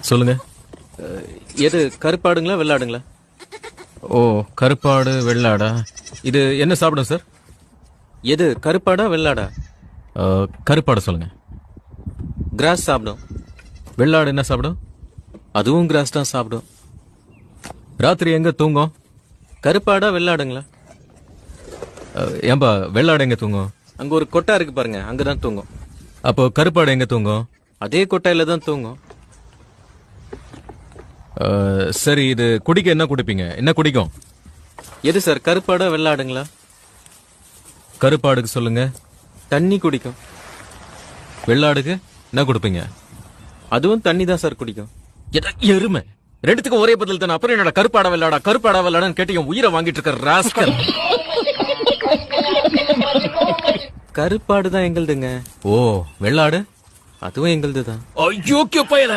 சொல்லுங்க. எது கருப்பாடுங்களா வெள்ளாடுங்களா? ஓ, கருப்பாடு வெள்ளாடா. இது என்ன சாப்பிடும் சார்? எது கருப்பாடா வெள்ளாடா? கருப்பாடு சொல்லுங்க. கிராஸ் சாப்பிடும். வெள்ளாடு என்ன சாப்பிடும்? அதுவும் கிராஸ் தான் சாப்பிடும். ராத்திரி எங்க தூங்கும்? கருப்பாடா வெள்ளாடுங்களா? ஏன்பா வெள்ளாடு எங்க தூங்கும்? அங்க ஒரு கொட்டா இருக்கு பாருங்க, அங்கதான் தூங்கும். அப்போ கருப்பாடு எங்க தூங்கும்? அதே கொட்டாயில தான் தூங்கும். சரி, இது குடிக்க என்ன குடிப்பீங்க? என்ன குடிக்கும்? எது சார் கருப்பாடா வெள்ளாடுங்களா? கருப்பாடுக்கு சொல்லுங்க. தண்ணி குடிக்கும். வெள்ளாடுக்கு என்ன கொடுப்பீங்க? அதுவும் தண்ணி தான் சார் குடிக்கும். எருமை, ரெண்டுத்துக்கும் ஒரே பதில் தானே. அப்புறம் என்னடா கருப்பாடா வெள்ளாடான்னு கேட்டு உயிரை வாங்கிட்டு இருக்க ராஸ்கல். கருப்பாடு தான் எங்களுதுங்க. ஓ, வெள்ளாடு அதுவும் எங்களுது தான். ஐயோ பயல.